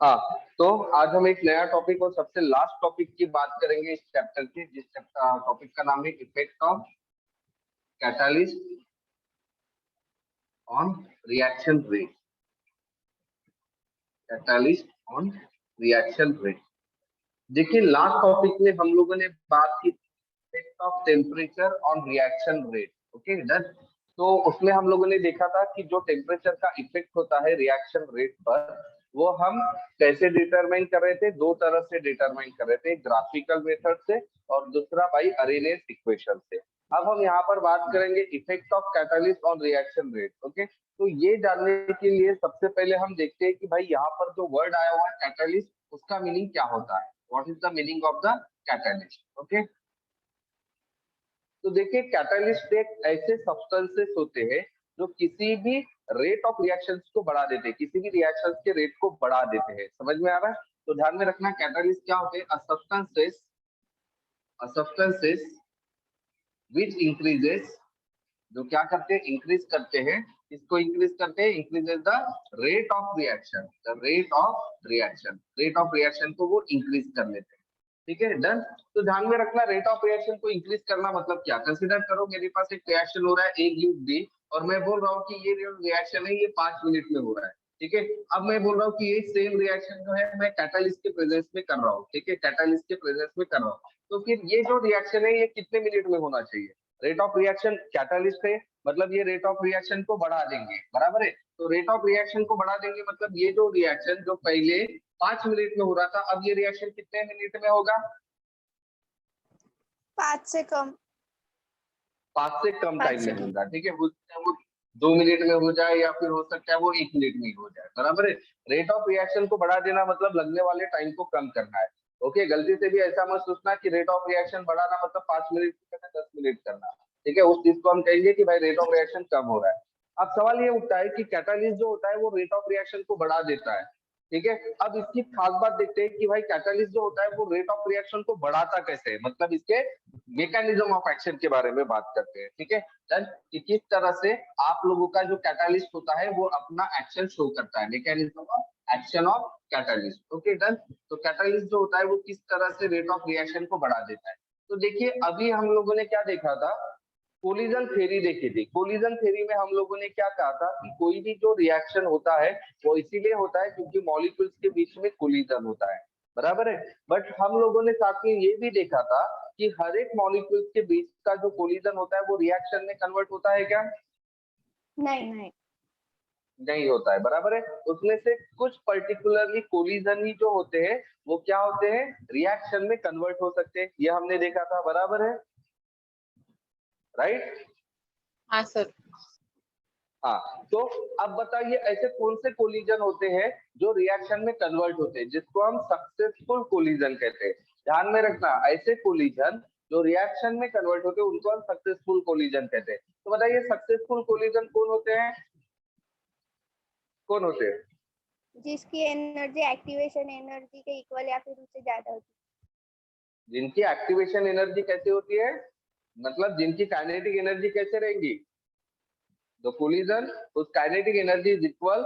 हाँ, तो आज हम एक नया टॉपिक और सबसे लास्ट टॉपिक की बात करेंगे इस चैप्टर की, जिस टॉपिक का नाम है effect of catalyst on reaction rate. Catalyst on reaction rate. देखिए, लास्ट टॉपिक में हम लोगों ने बात की effect of temperature on reaction rate. Okay done. तो उसमें हम लोगों ने देखा था कि जो टेम्परेचर का इफेक्ट होता है रिएक्शन रेट पर, वो हम कैसे डिटरमाइन कर रहे थे। दो तरह से डिटरमाइन कर रहे थे, ग्राफिकल मेथड से और दूसरा बाई अरेनेस इक्वेशन से। अब हम यहाँ पर बात करेंगे effect of catalyst on reaction rate. Okay, तो ये जानने के लिए सबसे पहले हम देखते हैं कि भाई यहाँ पर जो वर्ड आया हुआ है कैटालिस्ट, उसका मीनिंग क्या होता है। What is the meaning of the catalyst. Okay, तो देखिए, कैटालिस्ट एक ऐसे सब्सटेंसेस होते हैं जो किसी भी रेट ऑफ रिएक्शंस को बढ़ा देते हैं, किसी भी रिएक्शंस के रेट को बढ़ा देते हैं। समझ में आ रहा है? तो ध्यान में रखना, कैटालिस्ट क्या होते हैं? सब्सटेंसेस विच इंक्रीजेस, जो क्या करते हैं? इंक्रीज करते हैं। इसको इंक्रीज करते हैं, increases the rate of reaction. The rate of reaction को वो इंक्रीज कर लेते हैं। ठीक है, डन। तो ध्यान में रखना, रेट ऑफ रिएक्शन को इंक्रीज करना मतलब क्या। कंसीडर करो मेरे पास एक रिएक्शन हो रहा है ए ग्रुप बी, और मैं बोल रहा हूँ कि ये रिएक्शन है, ये 5 मिनट में हो रहा है। ठीक है, अब मैं बोल रहा हूँ कि ये सेम रिएक्शन जो है मैं कैटालिस्ट के प्रेजेंस में कर रहा हूँ। ठीक है, कैटालिस्ट के प्रेजेंस में कर रहा हूँ। तो फिर ये जो रिएक्शन है ये कितने मिनट में होना चाहिए? रेट ऑफ रिएक्शन कैटालिस्ट है, मतलब ये रेट ऑफ रिएक्शन को बढ़ा देंगे, बराबर है। तो रेट ऑफ रिएक्शन को बढ़ा देंगे मतलब ये जो रिएक्शन जो पहले 5 मिनट में हो रहा था, अब ये रिएक्शन कितने मिनट में होगा? 5 से कम। 5 से कम टाइम में होगा। ठीक है, वो 2 मिनट में हो जाए या फिर हो सकता है वो 1 मिनट में हो जाए, बराबर है। रेट ऑफ रिएक्शन को बढ़ा देना मतलब लगने वाले टाइम को कम करना है। ओके, गलती से भी ऐसा मत सोचना कि रेट ऑफ रिएक्शन बढ़ाना मतलब 5 मिनट में 10 मिनट करना। ठीक है, उस चीज को हम कहेंगे कि भाई रेट ऑफ रिएक्शन कम हो रहा है। अब सवाल ये उठता है कि कैटालिस्ट जो होता है वो रेट ऑफ रिएक्शन को बढ़ा देता है। ठीक है, अब इसकी खास बात देखते हैं कि भाई कैटालिस्ट जो होता है वो रेट ऑफ रिएक्शन को बढ़ाता कैसे है, मतलब इसके मैकेनिज्म ऑफ एक्शन के बारे में बात करते हैं। ठीक है, डन। कि किस तरह से आप लोगों का जो कैटालिस्ट होता है वो अपना एक्शन शो करता है, mechanism of action of catalyst. Okay done. तो कैटालिस्ट जो होता है वो किस तरह से रेट ऑफ रिएक्शन को बढ़ा देता है। तो देखिए, अभी हम लोगों ने क्या देखा था? कोलिजन थ्योरी देखी थी। कोलिजन थ्योरी में हम लोगों ने क्या कहा था कि कोई भी जो रिएक्शन होता है वो इसीलिए होता है क्योंकि मॉलिक्यूल्स के बीच में कोलिजन होता है, बराबर है। बट हम लोगों ने साथ में ये भी देखा था कि हर एक मॉलिक्यूल्स के बीच का जो कोलिजन होता है वो रिएक्शन में कन्वर्ट होता है क्या? नहीं नहीं नहीं होता है, बराबर है। उसमें से कुछ पर्टिकुलरली कोलिजन ही जो होते हैं वो क्या होते हैं? रिएक्शन में कन्वर्ट हो सकते हैं। ये हमने देखा था, बराबर है, राइट? हाँ सर। हाँ, तो अब बताइए ऐसे कौन से कोलिजन होते हैं जो रिएक्शन में कन्वर्ट होते हैं, जिसको हम सक्सेसफुल कोलिजन कहते हैं। ध्यान में रखना, ऐसे कोलिजन जो रिएक्शन में कन्वर्ट होते हैं उनको हम सक्सेसफुल कोलिजन कहते हैं। तो बताइए सक्सेसफुल कोलिजन कौन होते हैं? कौन होते हैं? जिसकी एनर्जी एक्टिवेशन एनर्जी के इक्वल या फिर उससे ज्यादा होती जिनकी एक्टिवेशन एनर्जी कैसे होती है, मतलब जिनकी काइनेटिक एनर्जी कैसे रहेगी? The collision whose kinetic energy is equal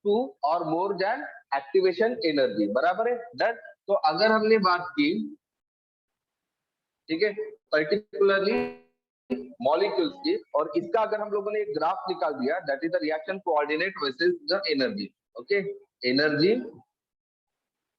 to or more than activation energy, बराबर है, डन। तो अगर हमने बात की, ठीक है, पर्टिकुलरली मॉलिक्यूल्स की, और इसका अगर हम लोगों ने एक ग्राफ निकाल दिया, that is the reaction coordinate versus the energy. Okay, energy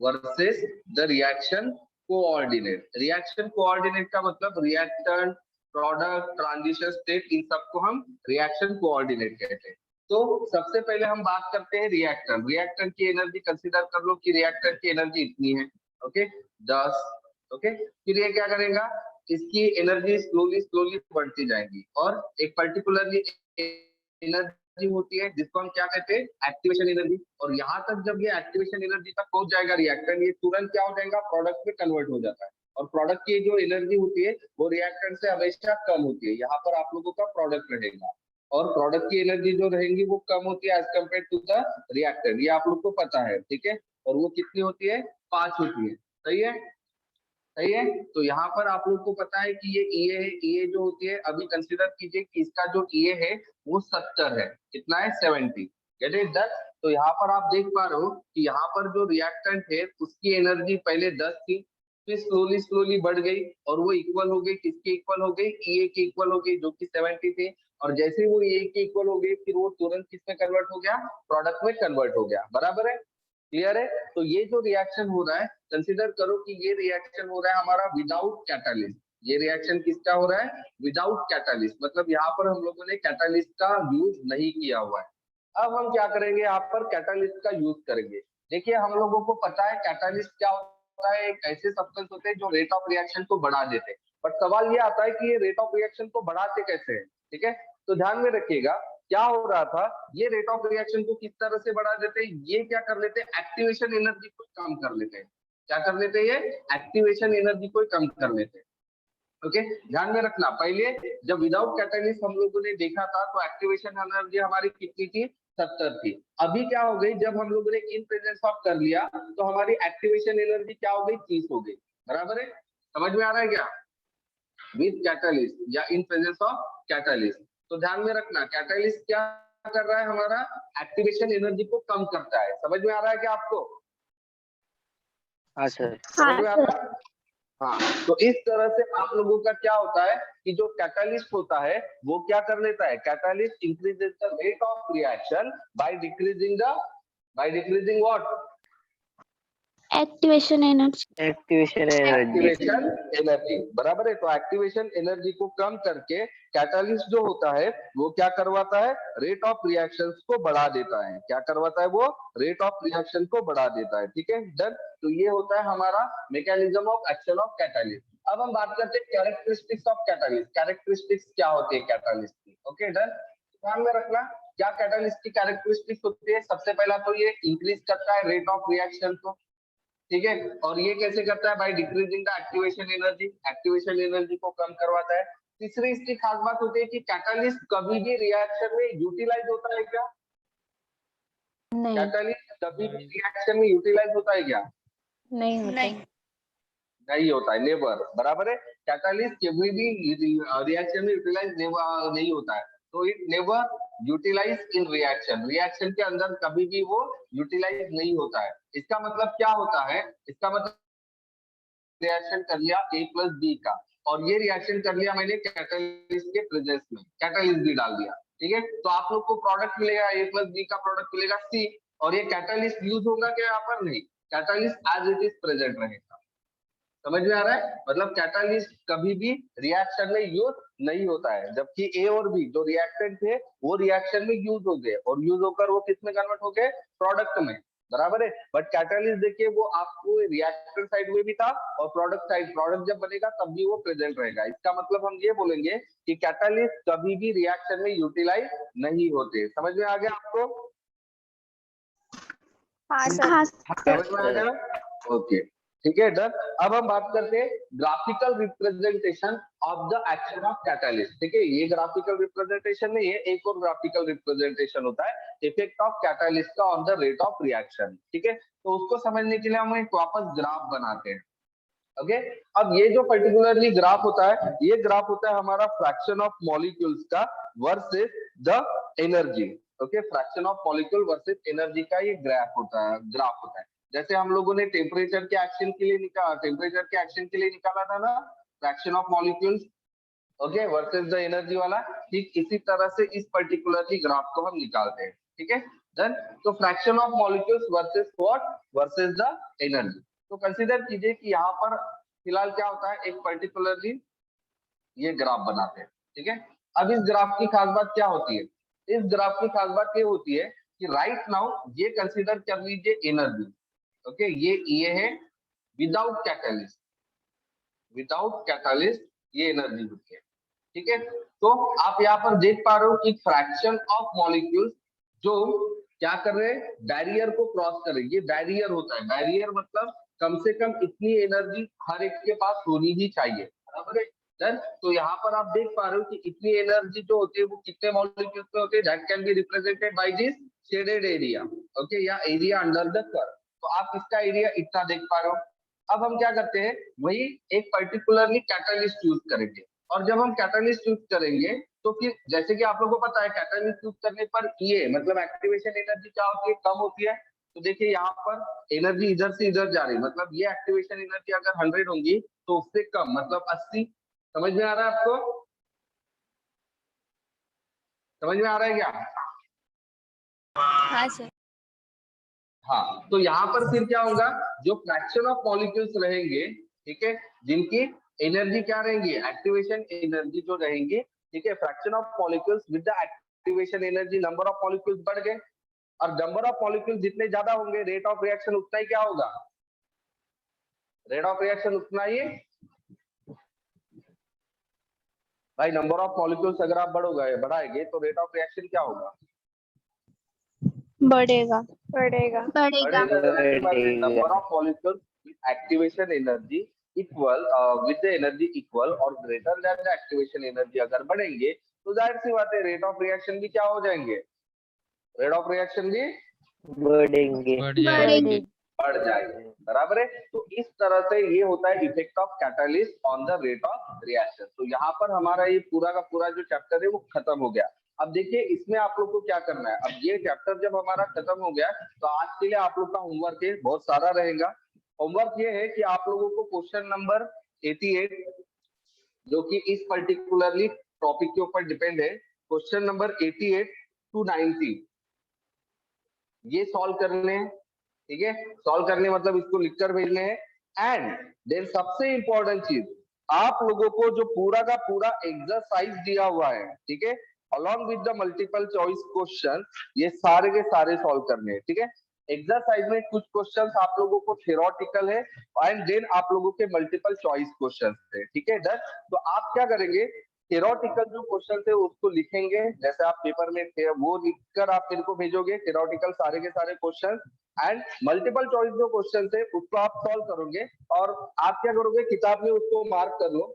versus the reaction coordinate. Reaction coordinate का मतलब रिएक्टेंट, प्रोडक्ट, ट्रांजिशन स्टेट, इन सबको हम रिएक्शन कोऑर्डिनेट कहते हैं। तो सबसे पहले हम बात करते हैं रिएक्टेंट। रिएक्टेंट की एनर्जी कंसीडर कर लो कि रिएक्टेंट की एनर्जी इतनी है, ओके, 10। ओके, फिर ये क्या करेगा? इसकी एनर्जी स्लोली स्लोली बढ़ती जाएगी, और एक पर्टिकुलरली एनर्जी होती है जिसको हम क्या कहते हैं? Activation energy. और यहाँ तक जब ये एक्टिवेशन एनर्जी तक पहुंच जाएगा रिएक्टेंट, ये तुरंत क्या हो जाएगा? प्रोडक्ट में कन्वर्ट हो जाता है। और प्रोडक्ट की जो एनर्जी होती है वो रिएक्टेंट से हमेशा कम होती है। यहाँ पर आप लोगों का प्रोडक्ट रहेगा, और प्रोडक्ट की एनर्जी जो रहेगी वो कम होती है as compared to the reactant. ये आप लोग को पता है, ठीक है। और वो कितनी होती है? 5 होती है। सही है, सही है। तो यहाँ पर आप लोग को पता है कि ये ईए है। ईए जो होती है, अभी कंसीडर कीजिए कि इसका जो ईए है वो 70 है। कितना है? 70। Get it done. तो यहाँ पर आप देख पा रहे हो कि यहाँ पर जो रिएक्टेंट है उसकी एनर्जी पहले 10 थी, फिर स्लोली स्लोली बढ़ गई और वो इक्वल हो गई, किसके इक्वल हो गई, ईए के इक्वल हो गई जो कि 70 थी। और जैसे ही वो ईए के इक्वल हो गई फिर वो तुरंत किस में कन्वर्ट हो गया, प्रोडक्ट में कन्वर्ट हो गया। बराबर है, क्लियर है। तो ये जो रिएक्शन हो रहा है, कंसिडर करो कि ये रिएक्शन हो रहा है हमारा विदाउट कैटालिस्ट। ये रिएक्शन किसका हो रहा है, विदाउट कैटालिस्ट, मतलब यहाँ पर हम लोगों ने कैटालिस्ट का यूज नहीं किया हुआ है। अब हम क्या करेंगे, यहाँ पर कैटालिस्ट का यूज करेंगे। देखिए हम लोगों को पता है कैटालिस्ट क्या होता है, एक ऐसे सब्सटेंस होते हैं जो रेट ऑफ रिएक्शन को बढ़ा देते हैं। बट सवाल ये आता है कि ये रेट ऑफ रिएक्शन को बढ़ाते कैसे हैं, ठीक है। तो ध्यान में रखिएगा क्या हो रहा था, ये रेट ऑफ रिएक्शन को किस तरह से बढ़ा देते हैं, ये क्या कर लेते हैं, एक्टिवेशन एनर्जी को कम कर लेते हैं। क्या कर लेते हैं, ये एक्टिवेशन एनर्जी को कम कर लेते हैं। ओके, ध्यान में रखना, पहले जब विदाउट कैटालिस्ट हम लोगों ने देखा था तो एक्टिवेशन एनर्जी हमारी कितनी थी, 70 थी। अभी क्या हो गई, जब हम लोगों ने इन प्रेजेंस ऑफ कर लिया तो हमारी एक्टिवेशन एनर्जी क्या हो गई, 30 हो गई। बराबर है, समझ में आ रहा है क्या, विद कैटालिस्ट या इन प्रेजेंस ऑफ कैटालिस्ट। तो ध्यान में रखना कैटालिस्ट क्या कर रहा है, हमारा एक्टिवेशन एनर्जी को कम करता है। समझ में आ रहा है क्या आपको, हाँ सर। समझ में आ रहा है। हाँ, तो इस तरह से आप लोगों का क्या होता है कि जो कैटालिस्ट होता है वो क्या कर लेता है, catalyst increases the rate of reaction by decreasing what, activation energy. Activation energy. Activation energy. बराबर है, तो एक्टिवेशन एनर्जी को कम करके कैटालिस्ट जो होता है वो क्या करवाता है, रेट ऑफ रिएक्शंस को बढ़ा देता है। क्या करवाता है, वो रेट ऑफ रिएक्शन को बढ़ा देता है। ठीक है, डन। तो ये होता है हमारा mechanism of action of catalyst. अब हम बात करते हैं कैरेक्टरिस्टिक्स ऑफ कैटालिस्ट। कैरेक्टरिस्टिक्स क्या होती है कैटालिस्ट की, ओके डन। ध्यान में रखना क्या कैटालिस्ट की कैरेक्टरिस्टिक्स होती है, सबसे पहला तो ये इंक्रीज करता है रेट ऑफ रिएक्शन को, ठीक है। और ये कैसे करता है, by decreasing the activation energy, activation energy को कम करवाता है। तीसरी इसकी खास बात होती है कि कैटालिस्ट कभी भी रिएक्शन में यूटिलाइज होता है क्या, नहीं, कैटालिस्ट कभी भी रिएक्शन में यूटिलाइज होता है क्या, नहीं होता। नहीं होता है, नेवर। बराबर है, कैटालिस्ट कभी भी रिएक्शन में यूटिलाइज नहीं होता है। तो it never utilise in reaction, reaction के अंदर कभी भी वो यूटिलाइज नहीं होता है। इसका मतलब क्या होता है, इसका मतलब रिएक्शन कर लिया A प्लस बी का, और ये रिएक्शन कर लिया मैंने कैटालिस्ट के प्रेजेंस में, कैटालिस्ट भी डाल दिया, ठीक है। तो आप लोग को प्रोडक्ट मिलेगा A प्लस बी का प्रोडक्ट मिलेगा C, और ये कैटालिस्ट यूज होगा क्या, यहाँ पर नहीं, catalyst as it is present रहेगा। समझ में आ रहा है, मतलब कैटालिस्ट कभी भी रिएक्शन में यूज नहीं होता है, जबकि ए और बी जो रिएक्टेंट थे वो रिएक्शन में यूज हो गए, और यूज होकर वो किस में कन्वर्ट हो गए, प्रोडक्ट में। बराबर है, बट कैटालिस्ट देखिए वो आपको रिएक्टर साइड में भी था और प्रोडक्ट साइड, प्रोडक्ट जब बनेगा तब भी वो प्रेजेंट रहेगा। इसका मतलब हम ये बोलेंगे कि कैटालिस्ट कभी भी रिएक्शन में यूटिलाइज नहीं होते। समझ में आ गया आपको, हाँ सर। समझ में आ गया, ओके ठीक है डन। अब हम बात करते हैं graphical representation of the action of catalyst. ठीक है, ये ग्राफिकल रिप्रेजेंटेशन नहीं है, एक और ग्राफिकल रिप्रेजेंटेशन होता है इफेक्ट ऑफ कैटालिस्ट का on the rate of reaction. ठीक है, तो उसको समझने के लिए हम एक वापस ग्राफ बनाते हैं। ओके, अब ये जो पर्टिकुलरली ग्राफ होता है, ये ग्राफ होता है हमारा फ्रैक्शन ऑफ मॉलिक्यूल्स का versus the energy. Okay, fraction of molecule versus energy का ये ग्राफ होता है। जैसे हम लोगों ने टेम्परेचर के एक्शन के लिए निकाला था ना, fraction of molecules okay versus the energy वाला, ठीक इसी तरह से इस पर्टिकुलरली ग्राफ को हम निकालते हैं। ठीक है, देन तो fraction of molecules versus what, versus the energy. तो कंसीडर कीजिए कि यहाँ पर फिलहाल क्या होता है, एक पर्टिकुलरली ये ग्राफ बनाते हैं। ठीक है, अब इस ग्राफ की खास बात क्या होती है, इस ग्राफ की खास बात ये होती है कि राइट नाउ ये कंसीडर कर लीजिए एनर्जी। ओके, ये है विदाउट कैटालिस्ट ये एनर्जी होती है। ठीक है, तो आप यहाँ पर देख पा रहे हो कि फ्रैक्शन ऑफ मॉलिक्यूल्स जो क्या कर रहे हैं, बैरियर को क्रॉस कर रहे हैं। ये बैरियर होता है, बैरियर मतलब कम से कम इतनी एनर्जी हर एक के पास होनी ही चाहिए। बराबर है, डन। तो यहाँ पर आप देख पा रहे हो कि इतनी एनर्जी जो होती है वो कितने मॉलिक्यूल्स में होती है, that can be represented by this shaded area. Okay, या एरिया अंडर द कर्व। तो आप इसका एरिया इतना देख पा रहे हो। अब हम क्या करते हैं, वही एक पर्टिकुलरली कैटालिस्ट यूज करेंगे, और जब हम कैटालिस्ट यूज करेंगे तो फिर जैसे कि आप लोगों को पता है कैटालिस्ट यूज करने पर ये मतलब एक्टिवेशन एनर्जी क्या होती है, कम होती है। तो देखिए यहाँ पर एनर्जी इधर से इधर जा रही, मतलब ये एक्टिवेशन एनर्जी अगर 100 होंगी तो उससे कम मतलब 80। समझ में आ रहा है आपको? समझ में आ रहा है क्या? हाँ सर। हाँ, तो यहाँ पर फिर क्या होगा, जो फ्रैक्शन ऑफ मॉलिक्यूल्स रहेंगे, ठीक है, जिनकी एनर्जी क्या रहेंगी, एक्टिवेशन एनर्जी जो रहेंगी, ठीक है, fraction of molecules with the activation energy, number of molecules बढ़ गए, और नंबर ऑफ मॉलिक्यूल्स जितने ज्यादा होंगे रेट ऑफ रिएक्शन उतना ही क्या होगा, रेट ऑफ रिएक्शन उतना ही, भाई नंबर ऑफ मॉलिक्यूल्स अगर आप बढ़ाएंगे तो रेट ऑफ रिएक्शन क्या होगा, बढ़ेगा। बढ़ेगा। बढ़ेगा। Number of molecules with activation energy equal with the energy equal और greater than the activation energy अगर बढ़ेंगे तो जाहिर सी बात है रेट ऑफ रिएक्शन भी क्या हो जाएंगे, रेट ऑफ रिएक्शन भी बढ़ेंगे। बढ़ेगी। बढ़ जाएंगे, बराबर है। तो इस तरह से ये होता है effect of catalyst on the rate of reaction. तो यहाँ पर हमारा ये पूरा का पूरा जो चैप्टर है वो खत्म हो गया। अब देखिए इसमें आप लोग को क्या करना है, अब ये चैप्टर जब हमारा खत्म हो गया तो आज के लिए आप लोग का होमवर्क है बहुत सारा रहेगा। होमवर्क ये है कि आप लोगों को क्वेश्चन नंबर 88 जो कि इस पर्टिकुलरली टॉपिक के ऊपर डिपेंड है, क्वेश्चन नंबर 88 टू 90 ये सॉल्व करने हैं, ठीक है, सॉल्व करने मतलब इसको लिखकर भेजने हैं। एंड देन सबसे इंपॉर्टेंट चीज, आप लोगों को जो पूरा का पूरा एक्सरसाइज दिया हुआ है, ठीक है, along with the multiple choice question, ये सारे के सारे सॉल्व करने हैं, ठीक है। एक्सरसाइज में कुछ क्वेश्चंस आप लोगों को थियोरेटिकल है एंड देन आप लोगों के मल्टीपल चॉइस क्वेश्चंस है, ठीक है। डन। तो आप क्या करेंगे, थियोरेटिकल जो क्वेश्चन थे उसको लिखेंगे, जैसे आप पेपर में थे वो लिखकर आप मेरे को भेजोगे थियोरेटिकल सारे के सारे क्वेश्चन, एंड मल्टीपल चॉइस जो क्वेश्चन थे उसको आप सॉल्व करोगे और आप क्या करोगे, किताब में उसको मार्क कर लो,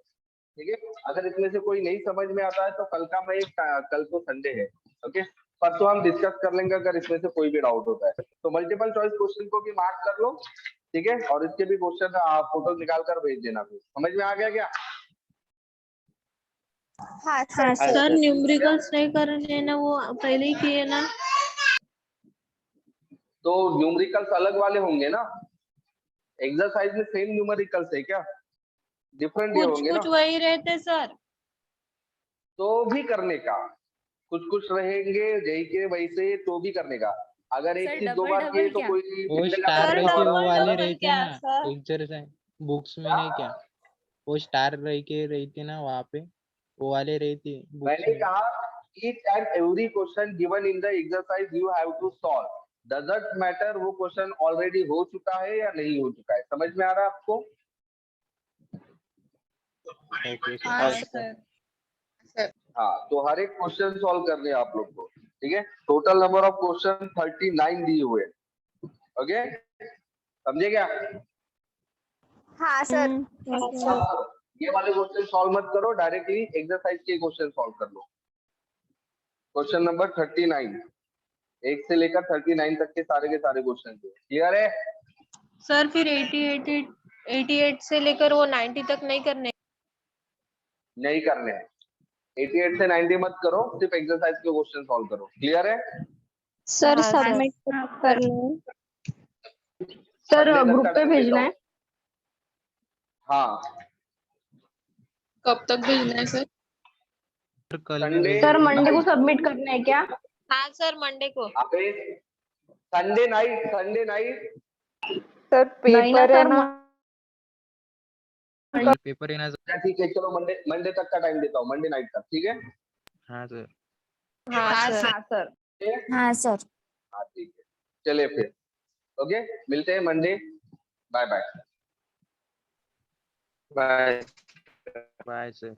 ठीक है। अगर इसमें से कोई नहीं समझ में आता है तो कल को संडे है, ओके, परसों हम डिस्कस कर लेंगे अगर इसमें से कोई भी डाउट होता है तो मल्टीपल चॉइस क्वेश्चन को भी मार्क कर लो, ठीक है, और इसके भी क्वेश्चन आप फोटो निकाल कर भेज देना। फिर समझ में आ गया क्या? हाँ सर। सर न्यूमेरिकल्स नहीं करने ना, वो पहले ही किए ना। तो न्यूमेरिकल्स अलग वाले होंगे ना, एक्सरसाइज में सेम न्यूमेरिकल्स है क्या, डिफरेंट ये कुछ होंगे ना, कुछ वही रहते सर। तो भी करने का, कुछ कुछ रहेंगे जही के वैसे तो भी करने का। अगर एक चीज दो बार किए तो कोई वो पिछले स्टार का रह के वो वाले डबल रहते क्या ना सर? एक्सरसाइज बुक्स में नहीं क्या, वो स्टार रह के रहते ना वहाँ पे, वो वाले रहते बुक्स मैंने में। कहा each and every question given in the exercise you have to solve, doesn't matter वो क्वेश्चन ऑलरेडी हो चुका है या नहीं हो चुका है। समझ में आ रहा है आपको? ओके हाँ सर। सर। हाँ, तो हर एक क्वेश्चन सॉल्व करने हैं आप लोग को, ठीक है। टोटल नंबर ऑफ क्वेश्चन 39 दिए हुए, ओके, समझे क्या? हाँ सर। ये वाले क्वेश्चन सॉल्व मत करो, डायरेक्टली एक्सरसाइज के क्वेश्चन सॉल्व कर लो। क्वेश्चन नंबर 39 1 से लेकर 39 तक के सारे क्वेश्चन क्लियर है? सर फिर 88 से लेकर वो 90 तक नहीं करने। नहीं करने हैं, 88 से 90 मत करो, सिर्फ एक्सरसाइज के क्वेश्चन सॉल्व करो। क्लियर है? सर हाँ, सबमिट कर लो। सर Sunday तक ग्रुप का पे time भेजना देता है। हूँ। हाँ, कब तक भेजना है सर? कल भी Sunday भेज सर दो। मंडे को सबमिट करना है क्या? हाँ सर मंडे को। अबे संडे नाइट सर पेपर है ना। कल पेपर है ना सर? अच्छा ठीक है, चलो मंडे तक का टाइम देता हूँ, मंडे नाइट तक, ठीक है। हाँ सर। हाँ सर। हाँ सर। हाँ सर। हाँ ठीक है, चलिए फिर ओके, मिलते हैं Monday, bye bye. Bye. Bye sir.